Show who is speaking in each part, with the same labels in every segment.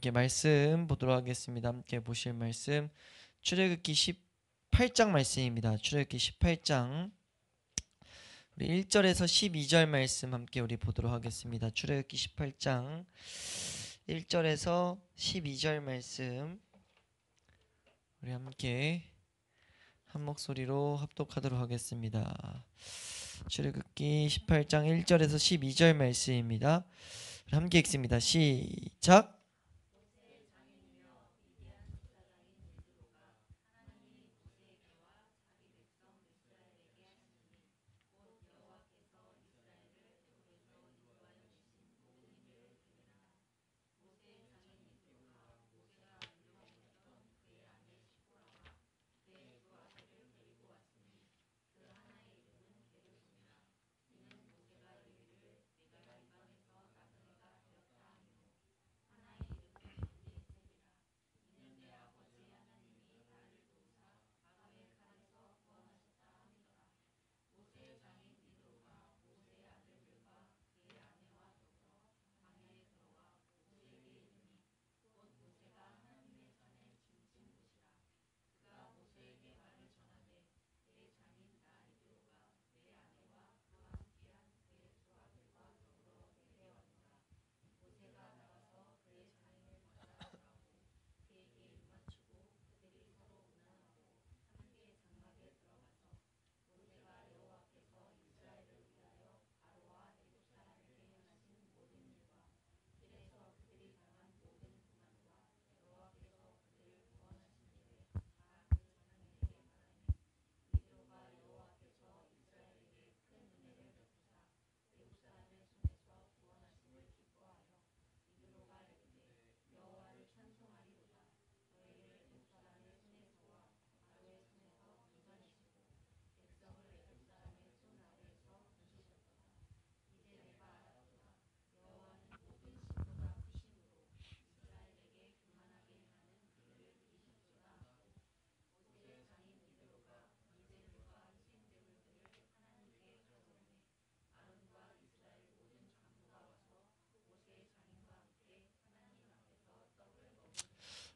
Speaker 1: 함께 말씀 보도록 하겠습니다. 함께 보실 말씀 출애굽기 18장 말씀입니다. 출애굽기 18장 우리 1절에서 12절 말씀 함께 우리 보도록 하겠습니다. 출애굽기 18장 1절에서 12절 말씀 우리 함께 한 목소리로 합독하도록 하겠습니다. 출애굽기 18장 1절에서 12절 말씀입니다. 우리 함께 읽습니다. 시작.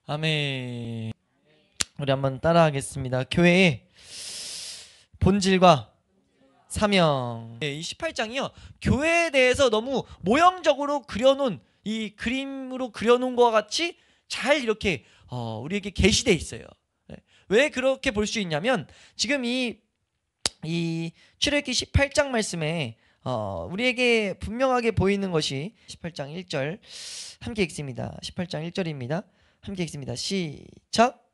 Speaker 1: 아멘. 우리 한번 따라하겠습니다. 교회의 본질과 사명. 이 18장이요. 교회에 대해서 너무 모형적으로 그려놓은 이 그림으로 그려놓은 것과 같이 잘 이렇게 우리에게 게시되어 있어요. 왜 그렇게 볼 수 있냐면 지금 이 출애굽기 18장 말씀에 우리에게 분명하게 보이는 것이 18장 1절 함께 읽습니다. 18장 1절입니다. 함께 읽습니다. 시작.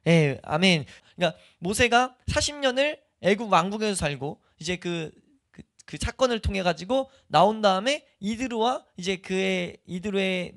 Speaker 1: 예, 아멘. 그러니까 모세가 40년을 애굽 왕국에서 살고 이제 그 사건을 통해 가지고 나온 다음에 이드로와 이제 이드로의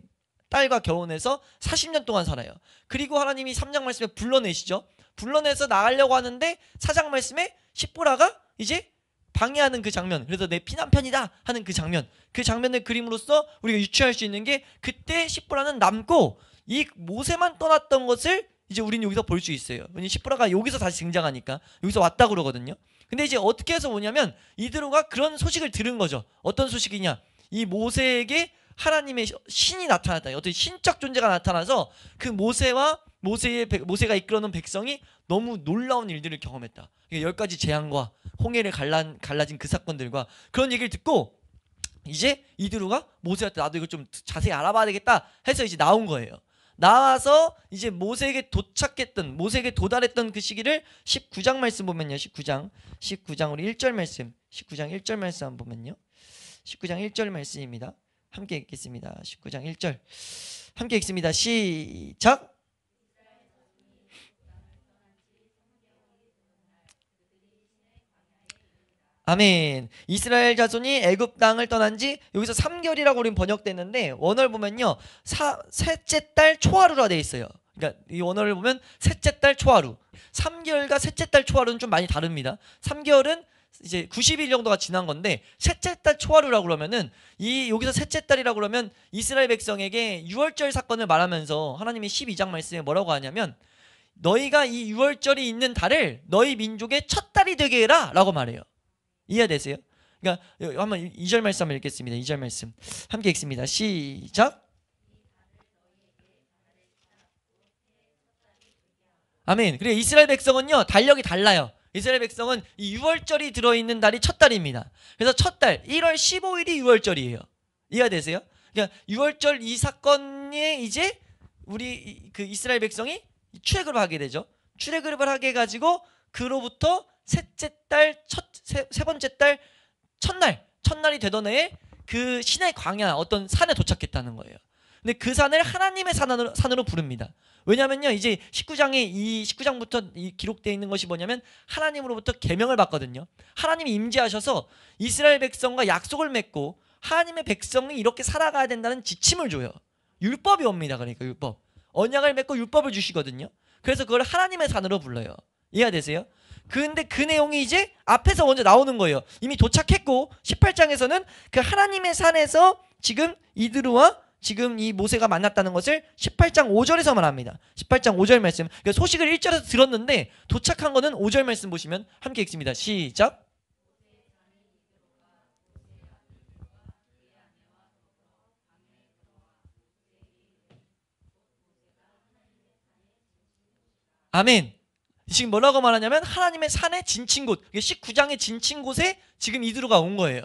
Speaker 1: 딸과 결혼해서 40년 동안 살아요. 그리고 하나님이 3장 말씀에 불러내시죠. 불러내서 나가려고 하는데 4장 말씀에 십보라가 이제 방해하는 그 장면, 그래서 내 피난편이다 하는 그 장면을 그림으로써 우리가 유추할 수 있는 게 그때 십보라는 남고 이 모세만 떠났던 것을 이제 우리는 여기서 볼 수 있어요. 왜냐면 십보라가 여기서 다시 등장하니까 여기서 왔다 그러거든요. 근데 이제 어떻게 해서 오냐면 이드로가 그런 소식을 들은 거죠. 어떤 소식이냐? 이 모세에게 하나님의 신이 나타났다. 어떤 신적 존재가 나타나서 그 모세가 이끌어놓은 백성이 너무 놀라운 일들을 경험했다. 10가지 재앙과 홍해를 갈라진 그 사건들과 그런 얘기를 듣고 이제 이드로가 모세한테 나도 이거 좀 자세히 알아봐야 되겠다 해서 이제 나온 거예요. 나와서 이제 모세에게 도달했던 그 시기를 19장 말씀 보면요. 19장 우리 1절 말씀 19장 1절 말씀 한번 보면요. 19장 1절 말씀입니다. 함께 읽겠습니다. 19장 1절 함께 읽습니다. 시작. 아멘. 이스라엘 자손이 애굽 땅을 떠난 지 여기서 3개월이라고 우리는 번역됐는데 원어를 보면요. 셋째 달 초하루라 되어 있어요. 그러니까 이 원어를 보면 셋째 달 초하루. 3개월과 셋째 달 초하루는 좀 많이 다릅니다. 3개월은 이제 90일 정도가 지난 건데 셋째 달 초하루라고 그러면은 이 여기서 셋째 달이라고 그러면 이스라엘 백성에게 유월절 사건을 말하면서 하나님이 12장 말씀에 뭐라고 하냐면 너희가 이 유월절이 있는 달을 너희 민족의 첫 달이 되게 해라 라고 말해요. 이해되세요? 그러니까 한번 2절 말씀 한번 읽겠습니다. 2절 말씀 함께 읽습니다. 시작. 아멘. 그리고 이스라엘 백성은요 달력이 달라요. 이스라엘 백성은 이 유월절이 들어있는 달이 첫 달입니다. 그래서 첫 달 1월 15일이 유월절이에요. 이해가 되세요? 그러니까 유월절 이 사건에 이제 우리 그 이스라엘 백성이 출애굽을 하게 되죠. 출애굽을 하게 해가지고 그로부터 셋째 달 세 번째 달 첫날이 되던 해에 그 시내 광야 어떤 산에 도착했다는 거예요. 근데 그 산을 하나님의 산으로 부릅니다. 왜냐면요 이제 19장부터 기록되어 있는 것이 뭐냐면 하나님으로부터 계명을 받거든요. 하나님이 임재하셔서 이스라엘 백성과 약속을 맺고 하나님의 백성이 이렇게 살아가야 된다는 지침을 줘요. 율법이 옵니다. 그러니까 율법 언약을 맺고 율법을 주시거든요. 그래서 그걸 하나님의 산으로 불러요. 이해가 되세요? 근데 그 내용이 이제 앞에서 먼저 나오는 거예요. 이미 도착했고 18장에서는 그 하나님의 산에서 지금 이드루와 지금 이 모세가 만났다는 것을 18장 5절에서 말합니다. 18장 5절 말씀. 그러니까 소식을 1절에서 들었는데 도착한 거는 5절 말씀 보시면 함께 읽습니다. 시작. 아멘. 지금 뭐라고 말하냐면 하나님의 산의 진친 곳 19장의 진친 곳에 지금 이드루가 온 거예요.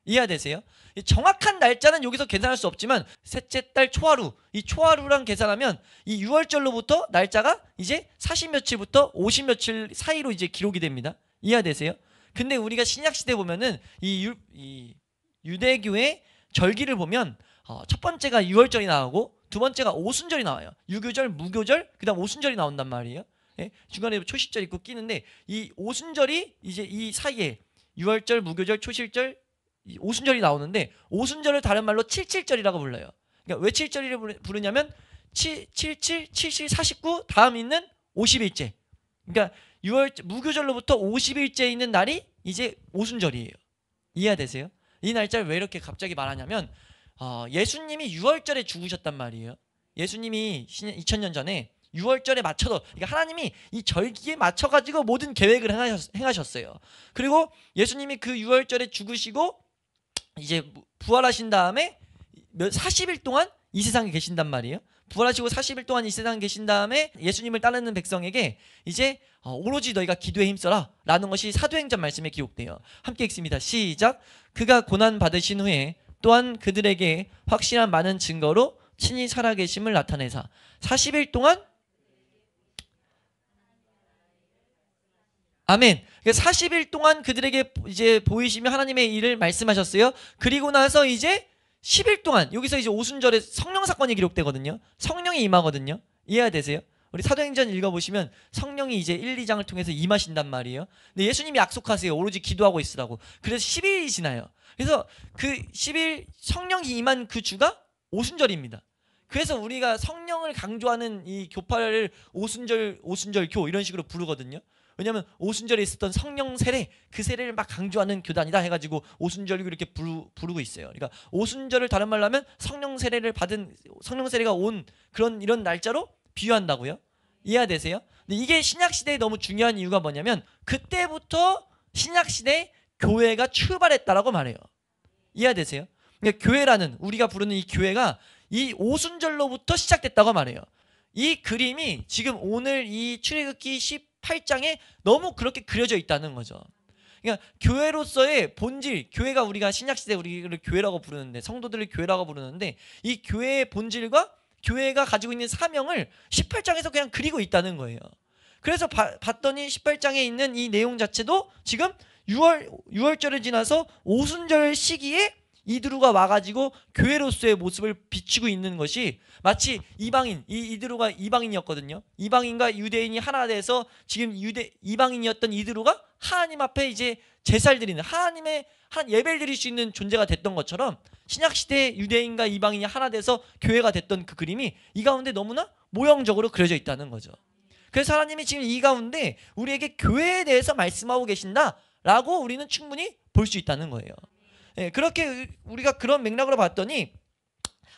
Speaker 1: 이해되세요? 정확한 날짜는 여기서 계산할 수 없지만 셋째 달 초하루 이 초하루랑 계산하면 이 6월절로부터 날짜가 이제 40며칠부터 50며칠 사이로 이제 기록이 됩니다. 이해되세요? 근데 우리가 신약시대 보면은 이 유대교의 절기를 보면 첫 번째가 6월절이 나오고 두 번째가 오순절이 나와요. 유교절, 무교절, 그 다음 오순절이 나온단 말이에요. 예? 중간에 초실절 있고 끼는데 이 오순절이 이제 이 사이에 6월절, 무교절, 초실절, 오순절이 나오는데 오순절을 다른 말로 77절이라고 불러요. 그러니까 왜 7절을 부르냐면 77, 77, 49 다음 있는 50일째. 그러니까 무교절로부터 50일째 있는 날이 이제 오순절이에요. 이해되세요? 이 날짜를 왜 이렇게 갑자기 말하냐면 예수님이 6월절에 죽으셨단 말이에요. 예수님이 2000년 전에 6월절에 맞춰서 그러니까 하나님이 이 절기에 맞춰가지고 모든 계획을 행하셨어요. 그리고 예수님이 그 6월절에 죽으시고 이제 부활하신 다음에 40일 동안 이 세상에 계신단 말이에요. 부활하시고 40일 동안 이 세상에 계신 다음에 예수님을 따르는 백성에게 이제 오로지 너희가 기도에 힘써라 라는 것이 사도행전 말씀에 기록돼요. 함께 읽습니다. 시작. 그가 고난 받으신 후에 또한 그들에게 확실한 많은 증거로 친히 살아계심을 나타내사 40일 동안 아멘. 40일 동안 그들에게 이제 보이시며 하나님의 일을 말씀하셨어요. 그리고 나서 이제 10일 동안 여기서 이제 오순절에 성령 사건이 기록되거든요. 성령이 임하거든요. 이해가 되세요? 우리 사도행전 읽어보시면 성령이 이제 1, 2장을 통해서 임하신단 말이에요. 근데 예수님이 약속하세요. 오로지 기도하고 있으라고. 그래서 10일이 지나요. 그래서 그 10일 성령이 임한 그 주가 오순절입니다. 그래서 우리가 성령을 강조하는 이 교파를 오순절교 이런 식으로 부르거든요. 왜냐하면 오순절에 있었던 성령 세례 그 세례를 막 강조하는 교단이다 해가지고 오순절교 이렇게 부르고 있어요. 그러니까 오순절을 다른 말로 하면 성령 세례를 받은 성령 세례가 온 그런 이런 날짜로 비유한다고요. 이해되세요? 근데 이게 신약 시대에 너무 중요한 이유가 뭐냐면 그때부터 신약 시대 교회가 출발했다라고 말해요. 이해되세요? 그러니까 교회라는 우리가 부르는 이 교회가 이 오순절로부터 시작됐다고 말해요. 이 그림이 지금 오늘 이 출애굽기 18장에 너무 그렇게 그려져 있다는 거죠. 그러니까 교회로서의 본질, 교회가 우리가 신약시대 우리를 교회라고 부르는데 성도들을 교회라고 부르는데 이 교회의 본질과 교회가 가지고 있는 사명을 18장에서 그냥 그리고 있다는 거예요. 그래서 봤더니 18장에 있는 이 내용 자체도 지금 6월절을 지나서 오순절 시기에 이드루가 와가지고 교회로서의 모습을 비추고 있는 것이 마치 이방인, 이드루가 이방인이었거든요. 이방인과 유대인이 하나 돼서 지금 이방인이었던 이드루가 하나님 앞에 이제 제사를 드리는 하나님의 예배를 드릴 수 있는 존재가 됐던 것처럼 신약시대 유대인과 이방인이 하나 돼서 교회가 됐던 그 그림이 이 가운데 너무나 모형적으로 그려져 있다는 거죠. 그래서 하나님이 지금 이 가운데 우리에게 교회에 대해서 말씀하고 계신다 라고 우리는 충분히 볼 수 있다는 거예요. 예, 그렇게 우리가 그런 맥락으로 봤더니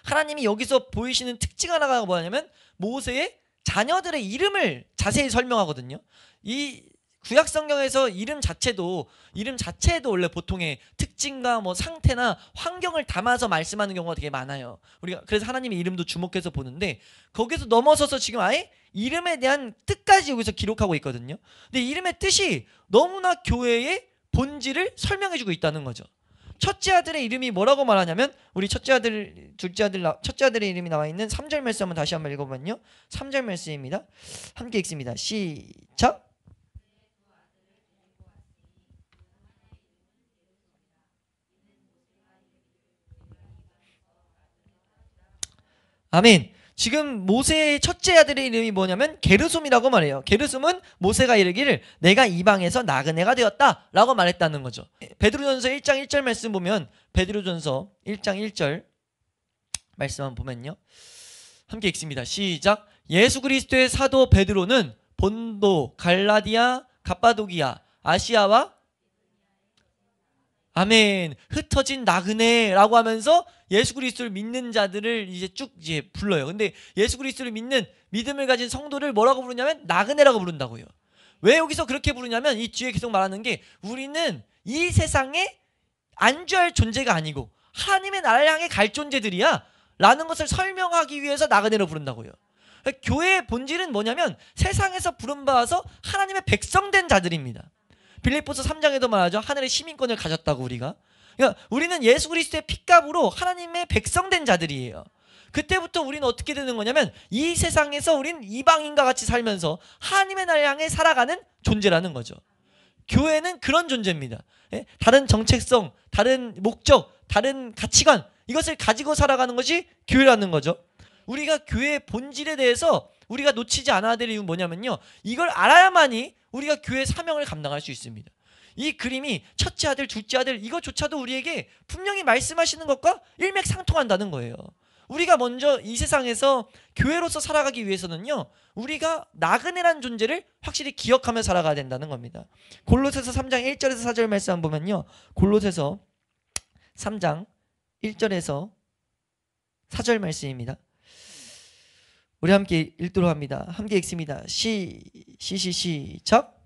Speaker 1: 하나님이 여기서 보이시는 특징 하나가 뭐냐면 모세의 자녀들의 이름을 자세히 설명하거든요. 이 구약 성경에서 이름 자체도 원래 보통의 특징과 뭐 상태나 환경을 담아서 말씀하는 경우가 되게 많아요. 우리가 그래서 하나님의 이름도 주목해서 보는데 거기서 넘어서서 지금 아예 이름에 대한 뜻까지 여기서 기록하고 있거든요. 근데 이름의 뜻이 너무나 교회의 본질을 설명해주고 있다는 거죠. 첫째 아들의 이름이 뭐라고 말하냐면 우리 첫째 아들의 이름이 나와 있는 3절 말씀 한번 다시 한번 읽어보면요. 3절 말씀입니다. 함께 읽습니다. 시작. 아멘. 지금 모세의 첫째 아들의 이름이 뭐냐면 게르솜이라고 말해요. 게르솜은 모세가 이르기를 내가 이방에서 나그네가 되었다 라고 말했다는 거죠. 베드로전서 1장 1절 말씀 보면 베드로전서 1장 1절 말씀만 보면요. 함께 읽습니다. 시작. 예수 그리스도의 사도 베드로는 본도, 갈라디아, 갑바도기아, 아시아와 아멘. 흩어진 나그네라고 하면서 예수 그리스도를 믿는 자들을 쭉 불러요. 근데 예수 그리스도를 믿는 믿음을 가진 성도를 뭐라고 부르냐면 나그네라고 부른다고요. 왜 여기서 그렇게 부르냐면 이 뒤에 계속 말하는 게 우리는 이 세상에 안주할 존재가 아니고 하나님의 나라를 향해 갈 존재들이야 라는 것을 설명하기 위해서 나그네로 부른다고요. 그러니까 교회의 본질은 뭐냐면 세상에서 부름받아서 하나님의 백성된 자들입니다. 빌립보서 3장에도 말하죠. 하늘의 시민권을 가졌다고 우리가. 그러니까 우리는 예수 그리스도의 핏값으로 하나님의 백성된 자들이에요. 그때부터 우리는 어떻게 되는 거냐면 이 세상에서 우린 이방인과 같이 살면서 하나님의 나라를 향해 살아가는 존재라는 거죠. 교회는 그런 존재입니다. 다른 정체성, 다른 목적, 다른 가치관 이것을 가지고 살아가는 것이 교회라는 거죠. 우리가 교회의 본질에 대해서 우리가 놓치지 않아야 될 이유는 뭐냐면요. 이걸 알아야만이 우리가 교회의 사명을 감당할 수 있습니다. 이 그림이 첫째 아들, 둘째 아들 이것조차도 우리에게 분명히 말씀하시는 것과 일맥상통한다는 거예요. 우리가 먼저 이 세상에서 교회로서 살아가기 위해서는요. 우리가 나그네라는 존재를 확실히 기억하며 살아가야 된다는 겁니다. 골로새서 3장 1절에서 4절 말씀 한번 보면요. 골로새서 3장 1절에서 4절 말씀입니다. 우리 함께 읽도록 합니다. 함께 읽습니다. 시작.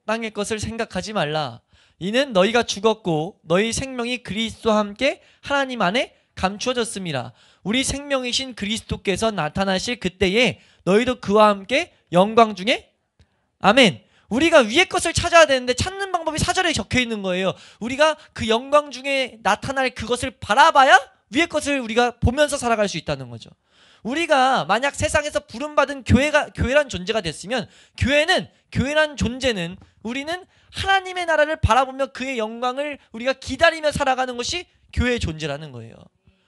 Speaker 1: 땅의 것을 생각하지 말라. 이는 너희가 죽었고 너희 생명이 그리스도와 함께 하나님 안에 감추어졌습니다. 우리 생명이신 그리스도께서 나타나실 그때에 너희도 그와 함께 영광 중에 아멘. 우리가 위의 것을 찾아야 되는데 찾는 방법이 4절에 적혀 있는 거예요. 우리가 그 영광 중에 나타날 그것을 바라봐야 위의 것을 우리가 보면서 살아갈 수 있다는 거죠. 우리가 만약 세상에서 부름받은 교회란 존재가 됐으면 교회란 존재는 우리는 하나님의 나라를 바라보며 그의 영광을 우리가 기다리며 살아가는 것이 교회의 존재라는 거예요.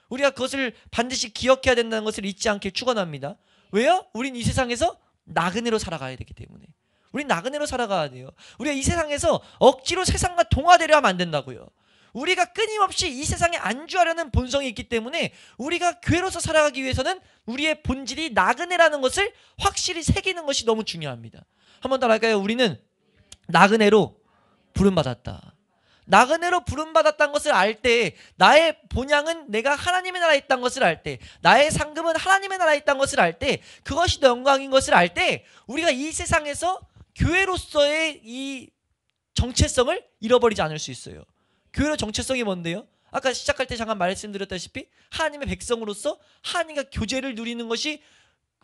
Speaker 1: 우리가 그것을 반드시 기억해야 된다는 것을 잊지 않길 축원합니다. 왜요? 우린 이 세상에서 나그네로 살아가야 되기 때문에. 우린 나그네로 살아가야 돼요. 우리가 이 세상에서 억지로 세상과 동화되려 하면 안 된다고요. 우리가 끊임없이 이 세상에 안주하려는 본성이 있기 때문에 우리가 교회로서 살아가기 위해서는 우리의 본질이 나그네라는 것을 확실히 새기는 것이 너무 중요합니다. 한 번 더 할까요? 우리는 나그네로 부름받았다. 나그네로 부름받았다는 것을 알 때 나의 본향은 내가 하나님의 나라에 있다는 것을 알 때 나의 상급은 하나님의 나라에 있다는 것을 알 때 그것이 더 영광인 것을 알 때 우리가 이 세상에서 교회로서의 이 정체성을 잃어버리지 않을 수 있어요. 교회의 정체성이 뭔데요? 아까 시작할 때 잠깐 말씀드렸다시피 하나님의 백성으로서 하나님과 교제를 누리는 것이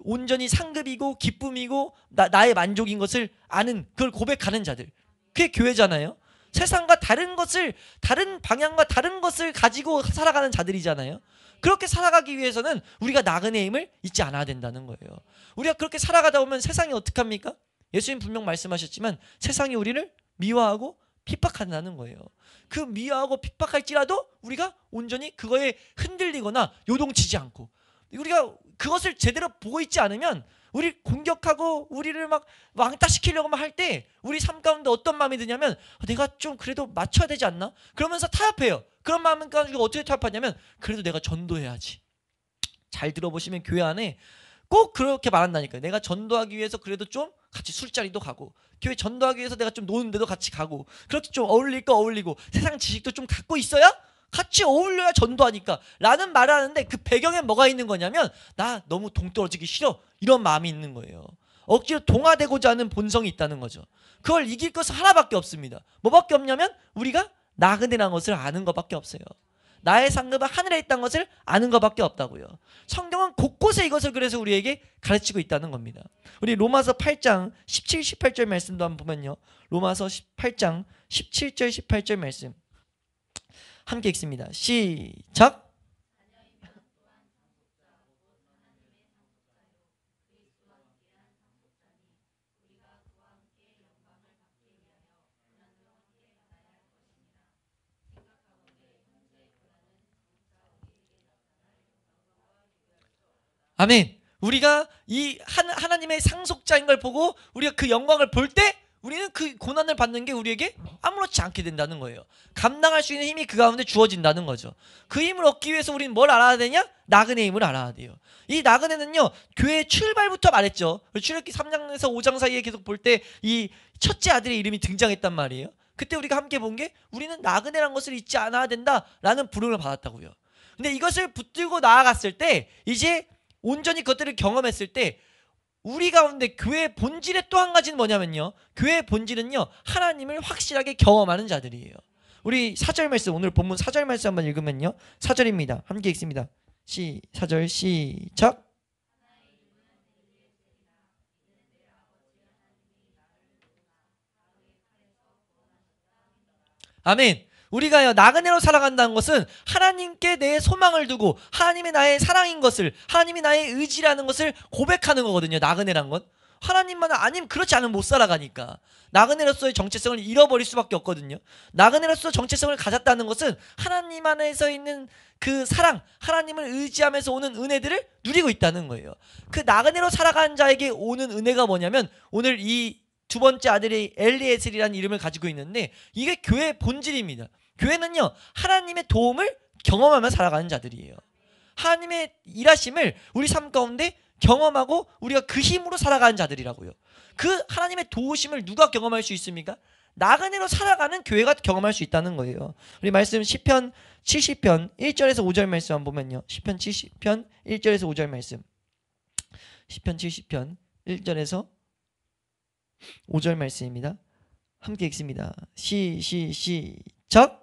Speaker 1: 온전히 상급이고 기쁨이고 나의 만족인 것을 아는 그걸 고백하는 자들. 그게 교회잖아요. 세상과 다른 것을 다른 방향과 다른 것을 가지고 살아가는 자들이잖아요. 그렇게 살아가기 위해서는 우리가 나그네임을 잊지 않아야 된다는 거예요. 우리가 그렇게 살아가다 보면 세상이 어떡합니까? 예수님 분명 말씀하셨지만 세상이 우리를 미워하고 핍박한다는 거예요. 그 미워하고 핍박할지라도 우리가 온전히 그거에 흔들리거나 요동치지 않고 우리가 그것을 제대로 보고 있지 않으면 우리 공격하고 우리를 막 왕따시키려고 할 때 우리 삶 가운데 어떤 마음이 드냐면 내가 좀 그래도 맞춰야 되지 않나? 그러면서 타협해요. 그런 마음을 가지고 어떻게 타협하냐면 그래도 내가 전도해야지. 잘 들어보시면 교회 안에 꼭 그렇게 말한다니까요. 내가 전도하기 위해서 그래도 좀 같이 술자리도 가고, 교회 전도하기 위해서 내가 좀 노는 데도 같이 가고, 그렇게 좀 어울릴 거 어울리고, 세상 지식도 좀 갖고 있어야 같이 어울려야 전도하니까 라는 말을 하는데, 그 배경에 뭐가 있는 거냐면 나 너무 동떨어지기 싫어, 이런 마음이 있는 거예요. 억지로 동화되고자 하는 본성이 있다는 거죠. 그걸 이길 것은 하나밖에 없습니다. 뭐밖에 없냐면 우리가 나그네라는 것을 아는 것밖에 없어요. 나의 상급은 하늘에 있다는 것을 아는 것밖에 없다고요. 성경은 곳곳에 이것을 그래서 우리에게 가르치고 있다는 겁니다. 우리 로마서 8장 17, 18절 말씀도 한번 보면요. 로마서 8장 17절, 18절 말씀 함께 읽습니다. 시작! 아멘. 우리가 이 하나님의 상속자인 걸 보고 우리가 그 영광을 볼 때 우리는 그 고난을 받는 게 우리에게 아무렇지 않게 된다는 거예요. 감당할 수 있는 힘이 그 가운데 주어진다는 거죠. 그 힘을 얻기 위해서 우리는 뭘 알아야 되냐? 나그네 힘을 알아야 돼요. 이 나그네는요, 교회 출발부터 말했죠. 출애굽기 3장에서 5장 사이에 계속 볼 때 이 첫째 아들의 이름이 등장했단 말이에요. 그때 우리가 함께 본 게 우리는 나그네란 것을 잊지 않아야 된다라는 부름을 받았다고요. 근데 이것을 붙들고 나아갔을 때, 이제 온전히 그것들을 경험했을 때 우리 가운데 교회의 본질의 또 한 가지는 뭐냐면요, 교회의 본질은요, 하나님을 확실하게 경험하는 자들이에요. 우리 4절 말씀, 오늘 본문 4절 말씀 한번 읽으면요, 4절입니다. 함께 읽습니다. 4절 시작! 아멘. 우리가요, 나그네로 살아간다는 것은 하나님께 내 소망을 두고 하나님이 나의 사랑인 것을, 하나님이 나의 의지라는 것을 고백하는 거거든요. 나그네란 건 하나님만 아니면 그렇지 않으면 못 살아가니까 나그네로서의 정체성을 잃어버릴 수밖에 없거든요. 나그네로서 정체성을 가졌다는 것은 하나님 안에서 있는 그 사랑, 하나님을 의지하면서 오는 은혜들을 누리고 있다는 거예요. 그 나그네로 살아가는 자에게 오는 은혜가 뭐냐면, 오늘 이 두 번째 아들이 엘리에셀이라는 이름을 가지고 있는데, 이게 교회의 본질입니다. 교회는요, 하나님의 도움을 경험하며 살아가는 자들이에요. 하나님의 일하심을 우리 삶 가운데 경험하고 우리가 그 힘으로 살아가는 자들이라고요. 그 하나님의 도우심을 누가 경험할 수 있습니까? 나그네로 살아가는 교회가 경험할 수 있다는 거예요. 우리 말씀 시편 70편 1절에서 5절 말씀 한번 보면요. 시편 70편 1절에서 5절 말씀. 시편 70편 1절에서 5절 말씀입니다. 함께 읽습니다. 시작!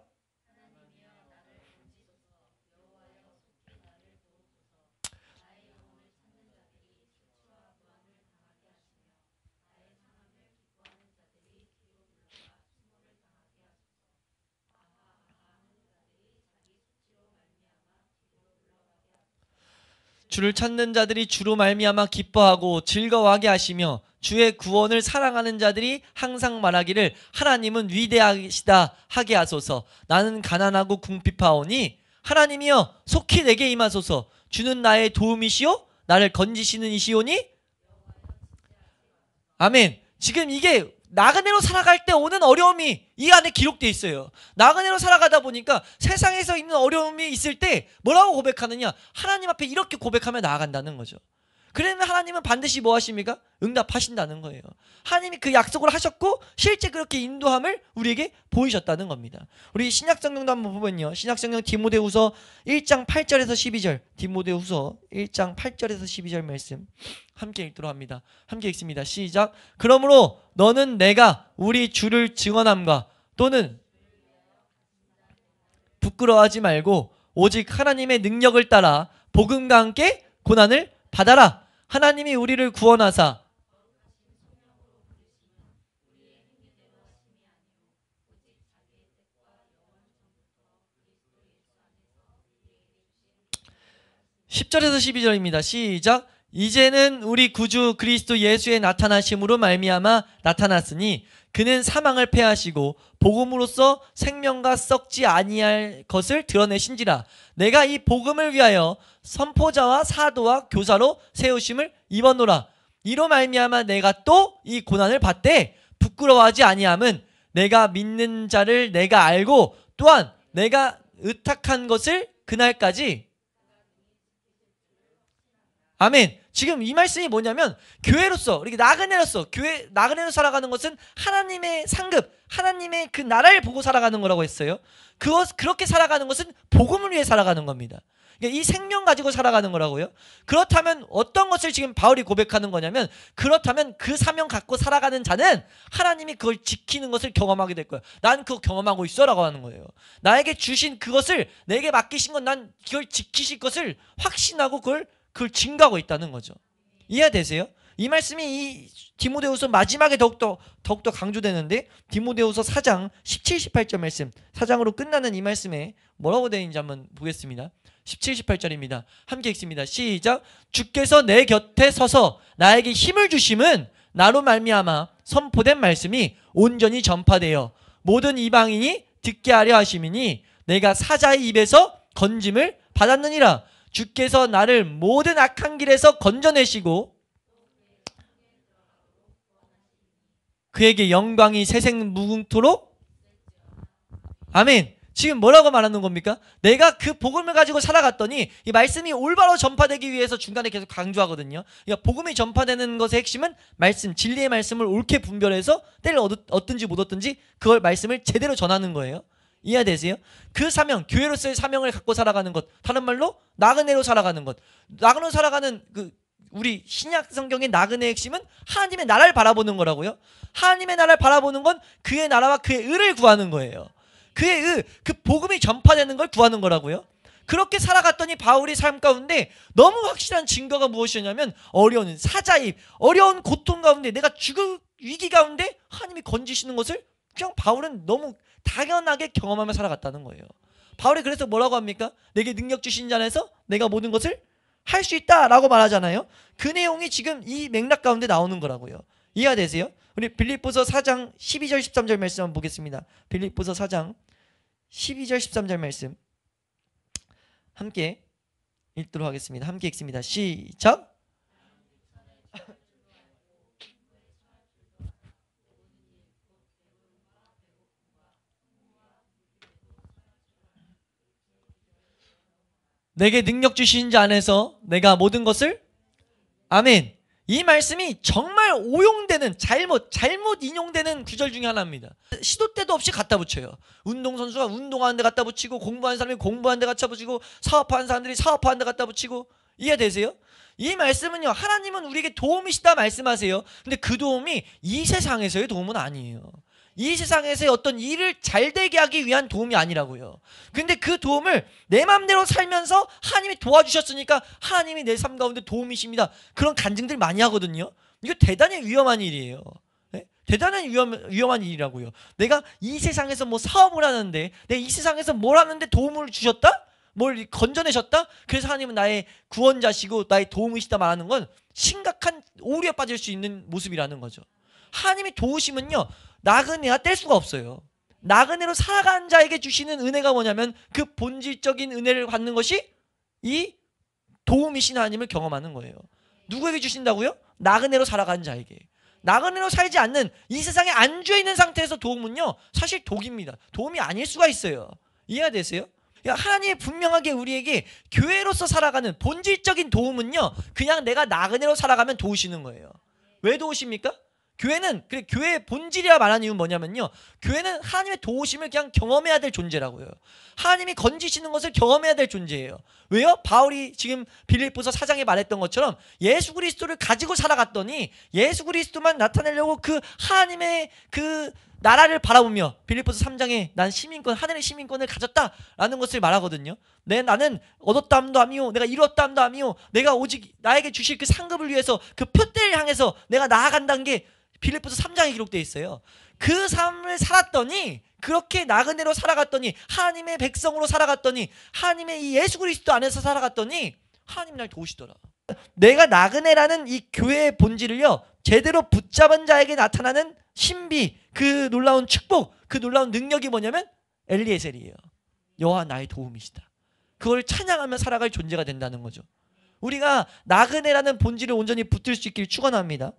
Speaker 1: 주를 찾는 자들이 주로 말미암아 기뻐하고 즐거워하게 하시며, 주의 구원을 사랑하는 자들이 항상 말하기를 하나님은 위대하시다 하게 하소서. 나는 가난하고 궁핍하오니 하나님이여 속히 내게 임하소서. 주는 나의 도움이시오 나를 건지시는 이시오니. 아멘. 지금 이게 나그네로 살아갈 때 오는 어려움이 이 안에 기록되어 있어요. 나그네로 살아가다 보니까 세상에서 있는 어려움이 있을 때 뭐라고 고백하느냐, 하나님 앞에 이렇게 고백하며 나아간다는 거죠. 그러면 하나님은 반드시 뭐 하십니까? 응답하신다는 거예요. 하나님이 그 약속을 하셨고 실제 그렇게 인도함을 우리에게 보이셨다는 겁니다. 우리 신약성경도 한번 보면요, 신약성경 디모데후서 1장 8절에서 12절, 디모데후서 1장 8절에서 12절 말씀 함께 읽도록 합니다. 함께 읽습니다. 시작! 그러므로 너는 내가 우리 주를 증언함과 또는 부끄러워하지 말고 오직 하나님의 능력을 따라 복음과 함께 고난을 받아라. 하나님이 우리를 구원하사 (10절에서 12절입니다) 시작! 이제는 우리 구주 그리스도 예수의 나타나심으로 말미암아 나타났으니 그는 사망을 패하시고 복음으로써 생명과 썩지 아니할 것을 드러내신지라. 내가 이 복음을 위하여 선포자와 사도와 교사로 세우심을 입었노라. 이로 말미암아 내가 또 이 고난을 받되 부끄러워하지 아니함은 내가 믿는 자를 내가 알고 또한 내가 의탁한 것을 그날까지. 아멘. 지금 이 말씀이 뭐냐면 교회로서, 우리 나그네로서, 교회 나그네로 살아가는 것은 하나님의 상급, 하나님의 그 나라를 보고 살아가는 거라고 했어요. 그렇게 살아가는 것은 복음을 위해 살아가는 겁니다. 그러니까 이 생명 가지고 살아가는 거라고요. 그렇다면 어떤 것을 지금 바울이 고백하는 거냐면, 그렇다면 그 사명 갖고 살아가는 자는 하나님이 그걸 지키는 것을 경험하게 될 거야. 난 그거 경험하고 있어 라고 하는 거예요. 나에게 주신 그것을, 내게 맡기신 건 난 그걸 지키실 것을 확신하고 그걸 증거하고 있다는 거죠. 이해되세요? 이 말씀이 이 디모데후서 마지막에 더욱더 강조되는데, 디모데후서 4장 17, 18절 말씀, 4장으로 끝나는 이 말씀에 뭐라고 되어 있는지 한번 보겠습니다. 17, 18절입니다. 함께 읽습니다. 시작. 주께서 내 곁에 서서 나에게 힘을 주심은 나로 말미암아 선포된 말씀이 온전히 전파되어 모든 이방인이 듣게 하려 하심이니 내가 사자의 입에서 건짐을 받았느니라. 주께서 나를 모든 악한 길에서 건져내시고 그에게 영광이 세생 무궁토록. 아멘. 지금 뭐라고 말하는 겁니까? 내가 그 복음을 가지고 살아갔더니 이 말씀이 올바로 전파되기 위해서 중간에 계속 강조하거든요. 그러니까 복음이 전파되는 것의 핵심은 말씀, 진리의 말씀을 옳게 분별해서 때를 얻든지 못 얻든지 그걸 말씀을 제대로 전하는 거예요. 이해되세요? 그 사명, 교회로서의 사명을 갖고 살아가는 것, 다른 말로 나그네로 살아가는 것. 나그네로 살아가는 우리 신약 성경의 나그네의 핵심은 하나님의 나라를 바라보는 거라고요. 하나님의 나라를 바라보는 건 그의 나라와 그의 의를 구하는 거예요. 그의 의, 그 복음이 전파되는 걸 구하는 거라고요. 그렇게 살아갔더니 바울의 삶 가운데 너무 확실한 증거가 무엇이냐면, 어려운 사자입, 어려운 고통 가운데, 내가 죽을 위기 가운데 하나님이 건지시는 것을 그냥 바울은 너무 당연하게 경험하며 살아갔다는 거예요. 바울이 그래서 뭐라고 합니까? 내게 능력 주신 자 안에서 내가 모든 것을 할 수 있다라고 말하잖아요. 그 내용이 지금 이 맥락 가운데 나오는 거라고요. 이해가 되세요? 우리 빌립보서 4장 12절 13절 말씀 한번 보겠습니다. 빌립보서 4장 12절 13절 말씀 함께 읽도록 하겠습니다. 함께 읽습니다. 시작. 내게 능력 주신 자 안에서 내가 모든 것을. 아멘. 이 말씀이 정말 오용되는, 잘못 인용되는 구절 중에 하나입니다. 시도 때도 없이 갖다 붙여요. 운동선수가 운동하는 데 갖다 붙이고, 공부하는 사람이 공부하는 데 갖다 붙이고, 사업하는 사람들이 사업하는 데 갖다 붙이고. 이해되세요? 이 말씀은요, 하나님은 우리에게 도움이시다 말씀하세요. 근데 그 도움이 이 세상에서의 도움은 아니에요. 이 세상에서의 어떤 일을 잘되게 하기 위한 도움이 아니라고요. 근데 그 도움을 내 맘대로 살면서 하나님이 도와주셨으니까 하나님이 내 삶 가운데 도움이십니다. 그런 간증들 많이 하거든요. 이거 대단히 위험한 일이에요. 네? 대단히 위험한 일이라고요. 내가 이 세상에서 뭐 사업을 하는데, 내가 이 세상에서 뭘 하는데 도움을 주셨다? 뭘 건져내셨다? 그래서 하나님은 나의 구원자시고 나의 도움이시다 말하는 건 심각한 오류에 빠질 수 있는 모습이라는 거죠. 하나님이 도우심은요, 나그네가 뗄 수가 없어요. 나그네로 살아간 자에게 주시는 은혜가 뭐냐면, 그 본질적인 은혜를 받는 것이 이 도움이신 하나님을 경험하는 거예요. 누구에게 주신다고요? 나그네로 살아간 자에게. 나그네로 살지 않는, 이 세상에 안주해 있는 상태에서 도움은요, 사실 독입니다. 도움이 아닐 수가 있어요. 이해가 되세요? 하나님이 분명하게 우리에게 교회로서 살아가는 본질적인 도움은요, 그냥 내가 나그네로 살아가면 도우시는 거예요. 왜 도우십니까? 교회는, 그래, 교회의 본질이라 말하는 이유는 뭐냐면요, 교회는 하나님의 도우심을 그냥 경험해야 될 존재라고요. 하나님이 건지시는 것을 경험해야 될 존재예요. 왜요? 바울이 지금 빌립보서 4장에 말했던 것처럼 예수 그리스도를 가지고 살아갔더니 나타내려고 예수 그리스도만 나타내려고 그 하나님의 그 나라를 바라보며, 빌립보서 3장에 난 시민권, 하늘의 시민권을 가졌다라는 것을 말하거든요. 나는 얻었다함도 아니요, 내가 이루었다함도 아니요, 내가 오직 나에게 주실 그 상급을 위해서 그 표대를 향해서 내가 나아간다는 게 빌립보서 3장에 기록되어 있어요. 그 삶을 살았더니, 그렇게 나그네로 살아갔더니, 하나님의 백성으로 살아갔더니, 하나님의 이 예수 그리스도 안에서 살아갔더니 하나님 날 도우시더라. 내가 나그네라는 이 교회의 본질을요, 제대로 붙잡은 자에게 나타나는 신비, 그 놀라운 축복, 그 놀라운 능력이 뭐냐면 엘리에셀이에요. 여호와 나의 도움이시다. 그걸 찬양하며 살아갈 존재가 된다는 거죠. 우리가 나그네라는 본질을 온전히 붙들 수 있기를 축원합니다.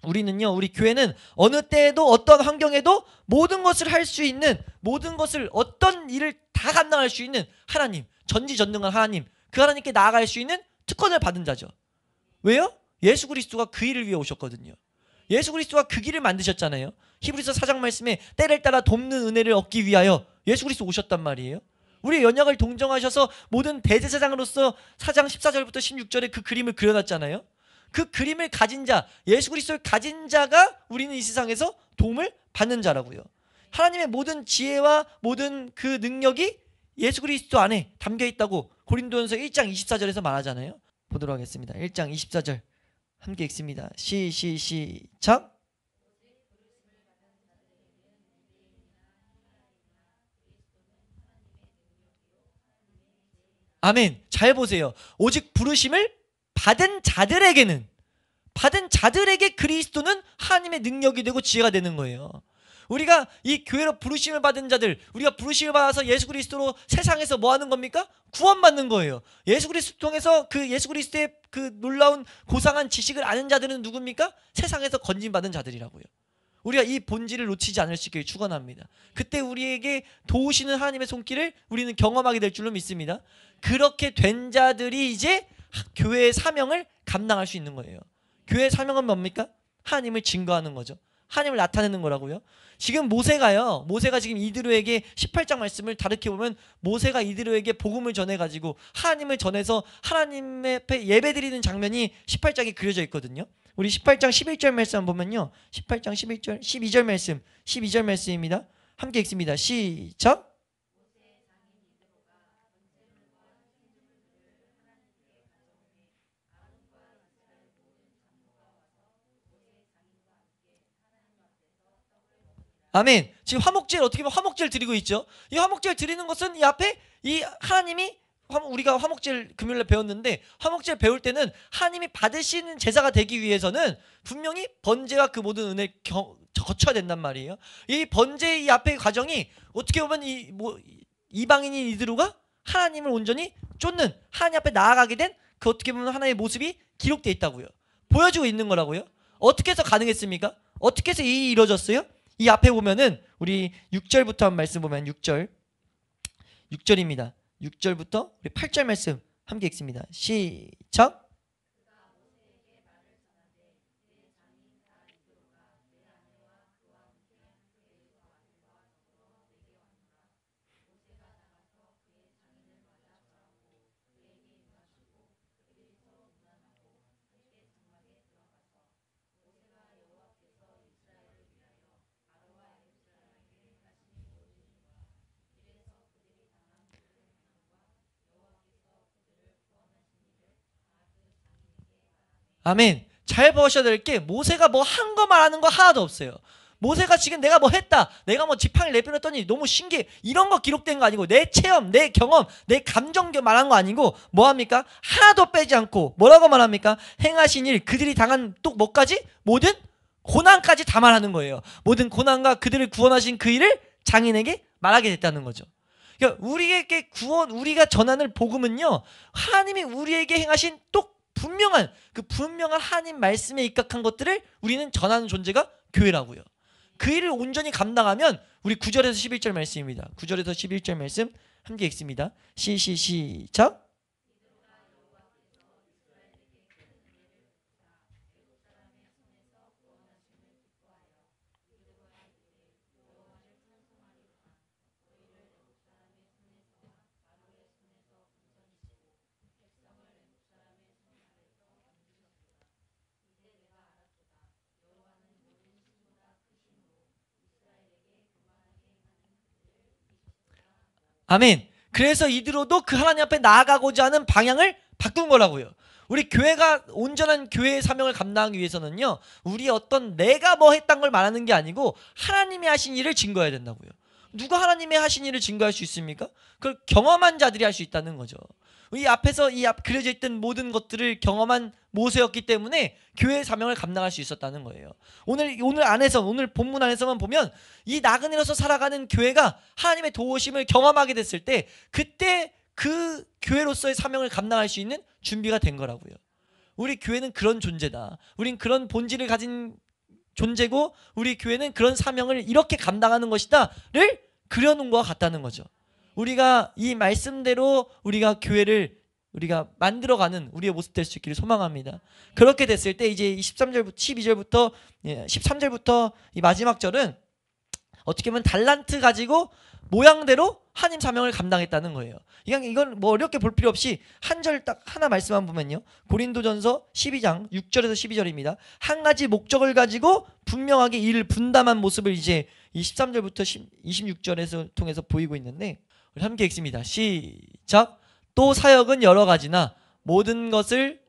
Speaker 1: 우리는요, 우리 교회는 어느 때에도 어떤 환경에도 모든 것을 할 수 있는, 모든 것을 어떤 일을 다 감당할 수 있는 하나님, 전지전능한 하나님, 그 하나님께 나아갈 수 있는 특권을 받은 자죠. 왜요? 예수 그리스도가 그 일을 위해 오셨거든요. 예수 그리스도가 그 길을 만드셨잖아요. 히브리서 4장 말씀에 때를 따라 돕는 은혜를 얻기 위하여 예수 그리스도 오셨단 말이에요. 우리의 연약을 동정하셔서 모든 대제사장으로서 4장 14절부터 16절에 그 그림을 그려놨잖아요. 그 그림을 가진 자, 예수 그리스도를 가진 자가 우리는 이 세상에서 도움을 받는 자라고요. 하나님의 모든 지혜와 모든 그 능력이 예수 그리스도 안에 담겨 있다고 고린도전서 1장 24절에서 말하잖아요. 보도록 하겠습니다. 1장 24절 함께 읽습니다. 시작. 아멘. 잘 보세요. 오직 부르심을 받은 자들에게 그리스도는 하나님의 능력이 되고 지혜가 되는 거예요. 우리가 이 교회로 부르심을 받은 자들, 우리가 부르심을 받아서 예수 그리스도로 세상에서 뭐 하는 겁니까? 구원받는 거예요. 예수 그리스도 통해서 그 예수 그리스도의 그 놀라운 고상한 지식을 아는 자들은 누굽니까? 세상에서 건진받은 자들이라고요. 우리가 이 본질을 놓치지 않을 수 있기를 축원합니다. 그때 우리에게 도우시는 하나님의 손길을 우리는 경험하게 될 줄로 믿습니다. 그렇게 된 자들이 이제 교회의 사명을 감당할 수 있는 거예요. 교회의 사명은 뭡니까? 하나님을 증거하는 거죠. 하나님을 나타내는 거라고요. 지금 모세가 지금 이드로에게 18장 말씀을 다르게 보면 모세가 이드로에게 복음을 전해가지고 하나님을 전해서 하나님 앞에 예배드리는 장면이 18장에 그려져 있거든요. 우리 18장 11절 말씀 한번 보면요. 18장 11절, 12절 말씀입니다. 함께 읽습니다. 시작. 아멘. 지금 화목제를 어떻게 보면 화목제를 드리고 있죠. 이 화목제를 드리는 것은 이 앞에 이 하나님이 우리가 화목제를 금요일에 배웠는데 화목제를 배울 때는 하나님이 받으시는 제사가 되기 위해서는 분명히 번제와 그 모든 은혜를 거쳐야 된단 말이에요. 이 번제의 이 앞의 과정이 어떻게 보면 이방인인 이드로가 하나님을 온전히 쫓는 하나님 앞에 나아가게 된 그 어떻게 보면 하나의 모습이 기록되어 있다고요. 보여주고 있는 거라고요. 어떻게 해서 가능했습니까? 어떻게 해서 이 이루어졌어요? 이 앞에 보면은 우리 6절부터 한 말씀 보면 6절입니다. 6절부터 우리 8절 말씀 함께 읽습니다. 시작. 아멘. 잘 보셔야 될 게 모세가 뭐 한 거 말하는 거 하나도 없어요. 모세가 지금 내가 뭐 했다, 내가 뭐 지팡이 내밀었더니 너무 신기해, 이런 거 기록된 거 아니고 내 체험, 내 경험, 내 감정 말한 거 아니고 뭐합니까? 하나도 빼지 않고 뭐라고 말합니까? 행하신 일, 그들이 당한 또 뭐까지? 모든 고난까지 다 말하는 거예요. 모든 고난과 그들을 구원하신 그 일을 장인에게 말하게 됐다는 거죠. 그러니까 우리에게 우리가 전하는 복음은요, 하나님이 우리에게 행하신 또 분명한 하나님 말씀에 입각한 것들을 우리는 전하는 존재가 교회라고요. 그 일을 온전히 감당하면 우리 9절에서 11절 말씀입니다. 9절에서 11절 말씀 함께 읽습니다. 시작. 아멘. 그래서 이드로도 그 하나님 앞에 나아가고자 하는 방향을 바꾼 거라고요. 우리 교회가 온전한 교회의 사명을 감당하기 위해서는요, 우리 어떤 내가 뭐 했던 걸 말하는 게 아니고 하나님이 하신 일을 증거해야 된다고요. 누가 하나님의 하신 일을 증거할 수 있습니까? 그걸 경험한 자들이 할 수 있다는 거죠. 이 앞에서 그려져 있던 모든 것들을 경험한 모세였기 때문에 교회의 사명을 감당할 수 있었다는 거예요. 오늘 본문 안에서만 보면 이 나그네로서 살아가는 교회가 하나님의 도우심을 경험하게 됐을 때 그때 그 교회로서의 사명을 감당할 수 있는 준비가 된 거라고요. 우리 교회는 그런 존재다. 우린 그런 본질을 가진 존재고 우리 교회는 그런 사명을 이렇게 감당하는 것이다를 그려놓은 것과 같다는 거죠. 우리가 이 말씀대로 우리가 교회를 우리가 만들어가는 우리의 모습 될 수 있기를 소망합니다. 그렇게 됐을 때 이제 13절부터 12절부터 13절부터 이 마지막 절은 어떻게 보면 달란트 가지고 모양대로 하나님 사명을 감당했다는 거예요. 이건 뭐 어렵게 볼 필요 없이 한 절 딱 하나 말씀만 보면요. 고린도전서 12장 6절에서 12절입니다. 한 가지 목적을 가지고 분명하게 이를 분담한 모습을 이제 이 13절부터 26절에서 통해서 보이고 있는데 우리 함께 읽습니다. 시작. 또 사역은 여러 가지나 모든 것을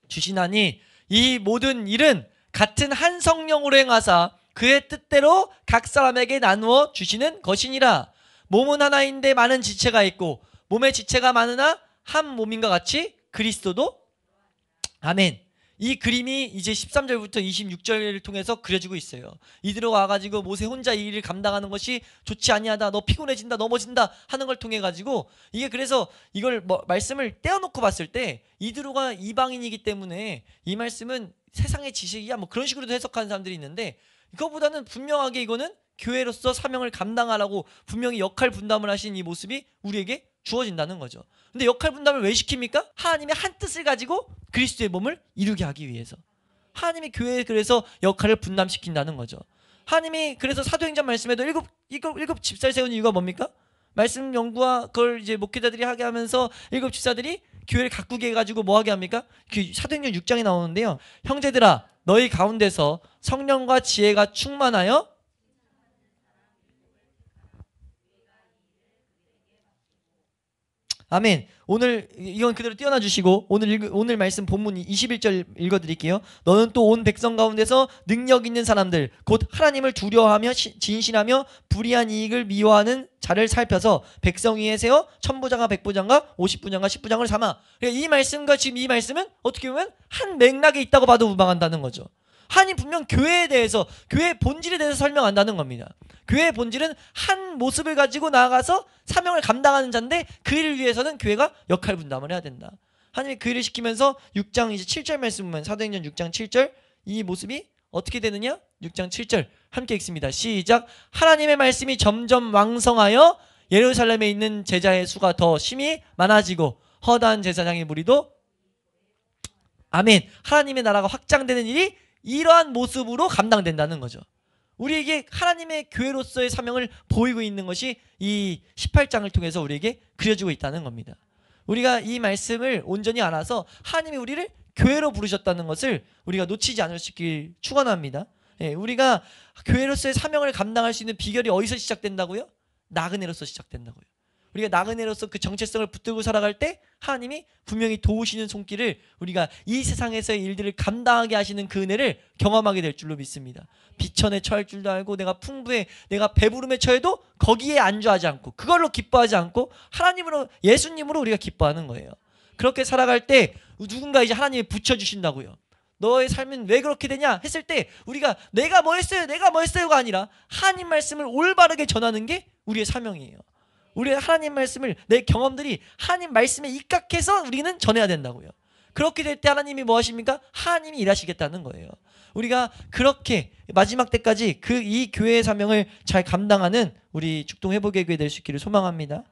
Speaker 1: 주시나니 이 모든 일은 같은 한 성령으로 행하사 그의 뜻대로 각 사람에게 나누어 주시는 것이니라. 몸은 하나인데 많은 지체가 있고 몸의 지체가 많으나 한 몸인과 같이 그리스도도. 아멘. 이 그림이 이제 13절부터 26절을 통해서 그려지고 있어요. 이들로 와가지고 모세 혼자 이 일을 감당하는 것이 좋지 아니하다, 너 피곤해진다, 넘어진다 하는 걸 통해 가지고 이게 그래서 이걸 말씀을 떼어놓고 봤을 때 이드로가 이방인이기 때문에 이 말씀은 세상의 지식이야 뭐 그런 식으로도 해석하는 사람들이 있는데 이거보다는 분명하게 이거는 교회로서 사명을 감당하라고 분명히 역할 분담을 하신 이 모습이 우리에게 주어진다는 거죠. 근데 역할 분담을 왜 시킵니까? 하나님의 한 뜻을 가지고 그리스도의 몸을 이루게 하기 위해서. 하나님이 교회에 그래서 역할을 분담시킨다는 거죠. 하나님이 그래서 사도행전 말씀에도 일곱 집사를 세운 이유가 뭡니까? 말씀 연구와 그걸 이제 목회자들이 하게 하면서 일곱 집사들이 교회를 가꾸게 해가지고 뭐 하게 합니까? 그 사도행전 6장에 나오는데요. 형제들아 너희 가운데서 성령과 지혜가 충만하여 아멘. 오늘 이건 그대로 띄어놔 주시고 오늘 말씀 본문 21절 읽어드릴게요. 너는 또 온 백성 가운데서 능력 있는 사람들 곧 하나님을 두려워하며 진실하며 불의한 이익을 미워하는 자를 살펴서 백성 위에 세워 천부장과 백부장과 50부장과 10부장을 삼아. 이 말씀과 지금 이 말씀은 어떻게 보면 한 맥락에 있다고 봐도 무방한다는 거죠. 하나님 분명 교회에 대해서 교회의 본질에 대해서 설명한다는 겁니다. 교회의 본질은 한 모습을 가지고 나아가서 사명을 감당하는 자인데 그 일을 위해서는 교회가 역할 분담을 해야 된다. 하나님이 그 일을 시키면서 6장 이제 7절 말씀 보면 사도행전 6장 7절 이 모습이 어떻게 되느냐? 6장 7절 함께 읽습니다. 시작. 하나님의 말씀이 점점 왕성하여 예루살렘에 있는 제자의 수가 더 심히 많아지고 허다한 제사장의 무리도 아멘. 하나님의 나라가 확장되는 일이 이러한 모습으로 감당된다는 거죠. 우리에게 하나님의 교회로서의 사명을 보이고 있는 것이 이 18장을 통해서 우리에게 그려지고 있다는 겁니다. 우리가 이 말씀을 온전히 알아서 하나님이 우리를 교회로 부르셨다는 것을 우리가 놓치지 않을 수 있길 축원합니다. 우리가 교회로서의 사명을 감당할 수 있는 비결이 어디서 시작된다고요? 나그네로서 시작된다고요. 우리가 나그네로서 그 정체성을 붙들고 살아갈 때 하나님이 분명히 도우시는 손길을 우리가 이 세상에서의 일들을 감당하게 하시는 그 은혜를 경험하게 될 줄로 믿습니다. 비천에 처할 줄도 알고 내가 풍부해 내가 배부름에 처해도 거기에 안주하지 않고 그걸로 기뻐하지 않고 하나님으로 예수님으로 우리가 기뻐하는 거예요. 그렇게 살아갈 때 누군가 이제 하나님이 붙여주신다고요. 너의 삶은 왜 그렇게 되냐 했을 때 우리가 내가 뭐 했어요가 아니라 하나님 말씀을 올바르게 전하는 게 우리의 사명이에요. 우리의 하나님 말씀을 내 경험들이 하나님 말씀에 입각해서 우리는 전해야 된다고요. 그렇게 될 때 하나님이 뭐 하십니까? 하나님이 일하시겠다는 거예요. 우리가 그렇게 마지막 때까지 이 교회의 사명을 잘 감당하는 우리 죽동회복의 교회 될 수 있기를 소망합니다.